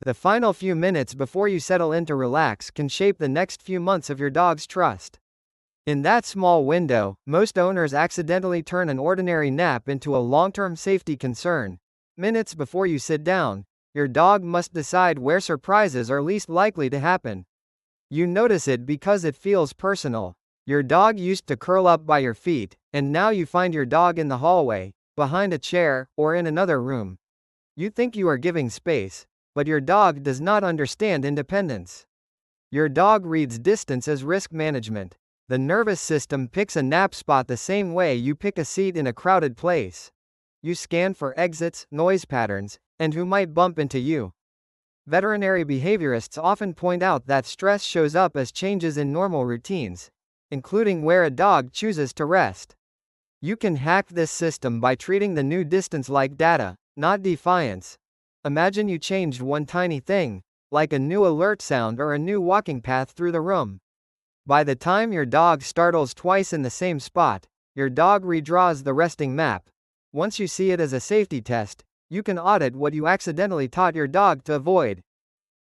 The final few minutes before you settle in to relax can shape the next few months of your dog's trust. In that small window, most owners accidentally turn an ordinary nap into a long-term safety concern. Minutes before you sit down, your dog must decide where surprises are least likely to happen. You notice it because it feels personal. Your dog used to curl up by your feet, and now you find your dog in the hallway, behind a chair, or in another room. You think you are giving space, but your dog does not understand independence. Your dog reads distance as risk management. The nervous system picks a nap spot the same way you pick a seat in a crowded place. You scan for exits, noise patterns, and who might bump into you. Veterinary behaviorists often point out that stress shows up as changes in normal routines, including where a dog chooses to rest. You can hack this system by treating the new distance like data, not defiance. Imagine you changed one tiny thing, like a new alert sound or a new walking path through the room. By the time your dog startles twice in the same spot, your dog redraws the resting map. Once you see it as a safety test, you can audit what you accidentally taught your dog to avoid.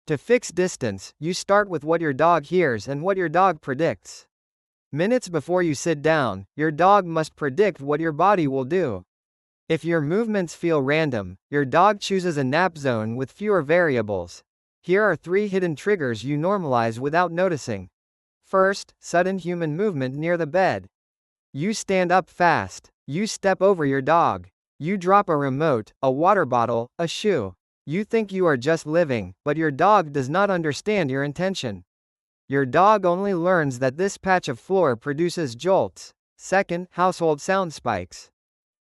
To fix distance, you start with what your dog hears and what your dog predicts. Minutes before you sit down, your dog must predict what your body will do. If your movements feel random, your dog chooses a nap zone with fewer variables. Here are 3 hidden triggers you normalize without noticing. First, sudden human movement near the bed. You stand up fast. You step over your dog. You drop a remote, a water bottle, a shoe. You think you are just living, but your dog does not understand your intention. Your dog only learns that this patch of floor produces jolts. Second, household sound spikes.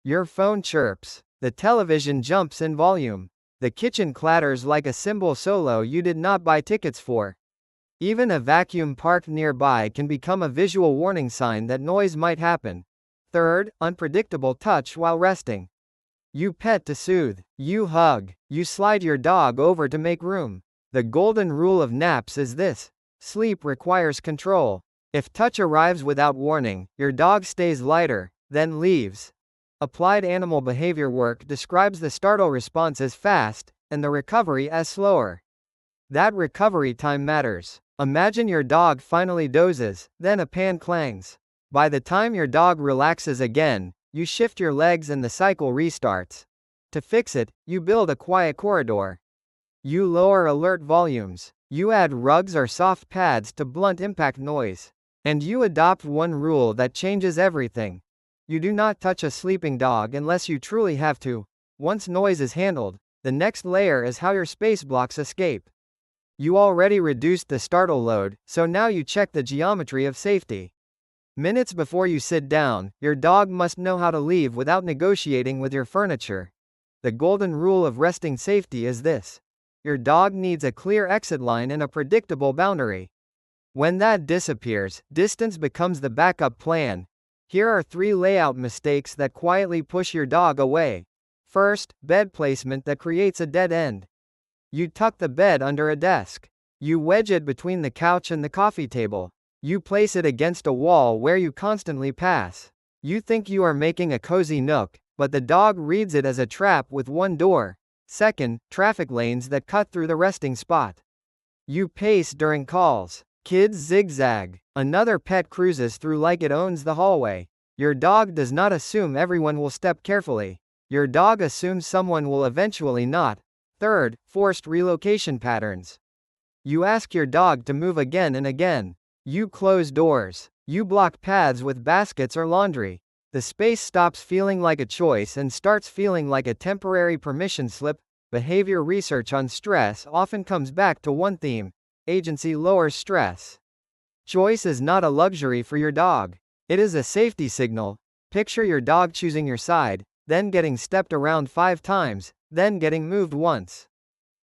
Your phone chirps. The television jumps in volume. The kitchen clatters like a cymbal solo you did not buy tickets for. Even a vacuum parked nearby can become a visual warning sign that noise might happen. Third, unpredictable touch while resting. You pet to soothe. You hug. You slide your dog over to make room. The golden rule of naps is this: sleep requires control. If touch arrives without warning, your dog stays lighter, then leaves. Applied animal behavior work describes the startle response as fast, and the recovery as slower. That recovery time matters. Imagine your dog finally dozes, then a pan clangs. By the time your dog relaxes again, you shift your legs and the cycle restarts. To fix it, you build a quiet corridor. You lower alert volumes. You add rugs or soft pads to blunt impact noise. And you adopt one rule that changes everything. You do not touch a sleeping dog unless you truly have to. Once noise is handled, the next layer is how your space blocks escape. You already reduced the startle load, so now you check the geometry of safety. Minutes before you sit down, your dog must know how to leave without negotiating with your furniture. The golden rule of resting safety is this: your dog needs a clear exit line and a predictable boundary. When that disappears, distance becomes the backup plan. Here are 3 layout mistakes that quietly push your dog away. First, bed placement that creates a dead end. You tuck the bed under a desk. You wedge it between the couch and the coffee table. You place it against a wall where you constantly pass. You think you are making a cozy nook, but the dog reads it as a trap with one door. Second, traffic lanes that cut through the resting spot. You pace during calls. Kids zigzag. Another pet cruises through like it owns the hallway. Your dog does not assume everyone will step carefully. Your dog assumes someone will eventually not. Third, forced relocation patterns. You ask your dog to move again and again. You close doors. You block paths with baskets or laundry. The space stops feeling like a choice and starts feeling like a temporary permission slip. Behavior research on stress often comes back to one theme: agency lowers stress. Choice is not a luxury for your dog. It is a safety signal. Picture your dog choosing your side, then getting stepped around 5 times, then getting moved once.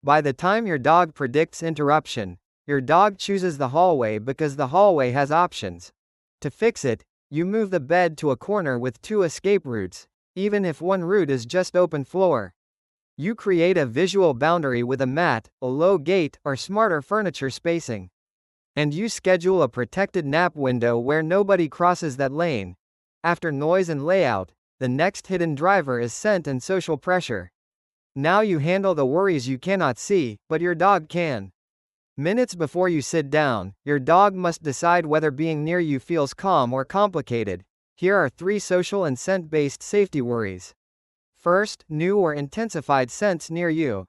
By the time your dog predicts interruption, your dog chooses the hallway because the hallway has options. To fix it, you move the bed to a corner with 2 escape routes, even if one route is just open floor. You create a visual boundary with a mat, a low gate, or smarter furniture spacing. And you schedule a protected nap window where nobody crosses that lane. After noise and layout, the next hidden driver is scent and social pressure. Now you handle the worries you cannot see, but your dog can. Minutes before you sit down, your dog must decide whether being near you feels calm or complicated. Here are 3 social and scent-based safety worries. First, new or intensified scents near you.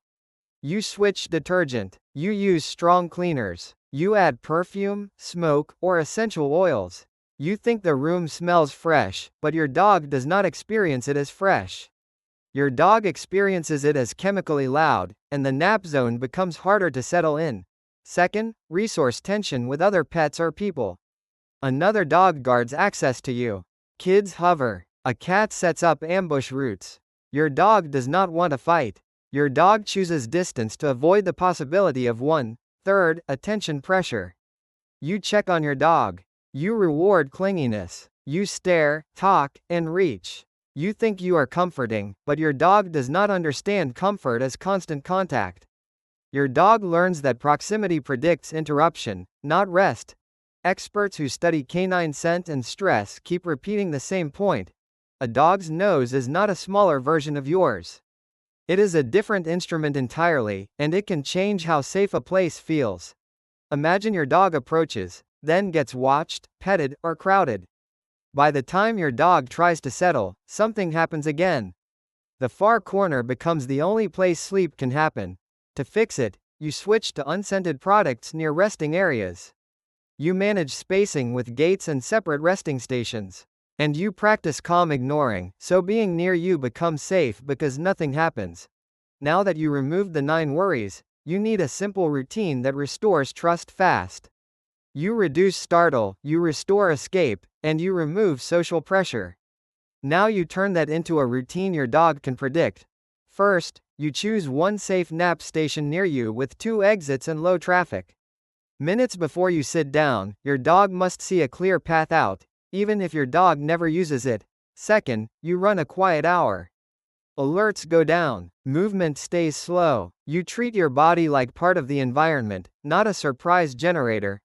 You switch detergent. You use strong cleaners. You add perfume, smoke, or essential oils. You think the room smells fresh, but your dog does not experience it as fresh. Your dog experiences it as chemically loud, and the nap zone becomes harder to settle in. Second, resource tension with other pets or people. Another dog guards access to you. Kids hover. A cat sets up ambush routes. Your dog does not want to fight. Your dog chooses distance to avoid the possibility of one. Third, attention pressure. You check on your dog. You reward clinginess. You stare, talk, and reach. You think you are comforting, but your dog does not understand comfort as constant contact. Your dog learns that proximity predicts interruption, not rest. Experts who study canine scent and stress keep repeating the same point. A dog's nose is not a smaller version of yours. It is a different instrument entirely, and it can change how safe a place feels. Imagine your dog approaches, then gets watched, petted, or crowded. By the time your dog tries to settle, something happens again. The far corner becomes the only place sleep can happen. To fix it, you switch to unscented products near resting areas. You manage spacing with gates and separate resting stations. And you practice calm ignoring, so being near you becomes safe because nothing happens. Now that you removed the 9 worries, you need a simple routine that restores trust fast. You reduce startle, you restore escape, and you remove social pressure. Now you turn that into a routine your dog can predict. First, you choose one safe nap station near you with 2 exits and low traffic. Minutes before you sit down, your dog must see a clear path out, even if your dog never uses it. Second, you run a quiet hour. Alerts go down. Movement stays slow. You treat your body like part of the environment, not a surprise generator.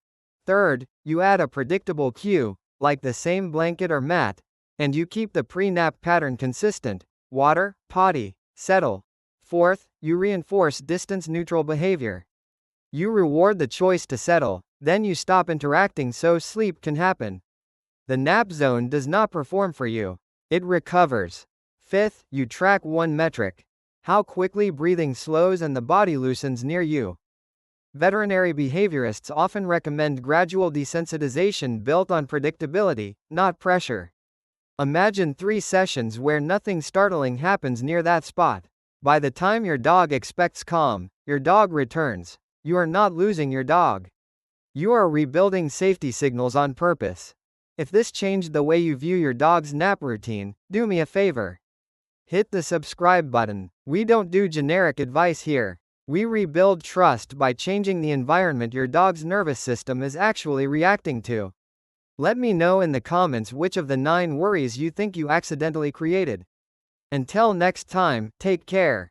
Third, you add a predictable cue, like the same blanket or mat, and you keep the pre-nap pattern consistent. Water, potty, settle. Fourth, you reinforce distance-neutral behavior. You reward the choice to settle, then you stop interacting so sleep can happen. The nap zone does not perform for you. It recovers. Fifth, you track one metric: how quickly breathing slows and the body loosens near you. Veterinary behaviorists often recommend gradual desensitization built on predictability, not pressure. Imagine 3 sessions where nothing startling happens near that spot. By the time your dog expects calm, your dog returns. You are not losing your dog. You are rebuilding safety signals on purpose. If this changed the way you view your dog's nap routine, do me a favor. Hit the subscribe button. We don't do generic advice here. We rebuild trust by changing the environment your dog's nervous system is actually reacting to. Let me know in the comments which of the 9 worries you think you accidentally created. Until next time, take care.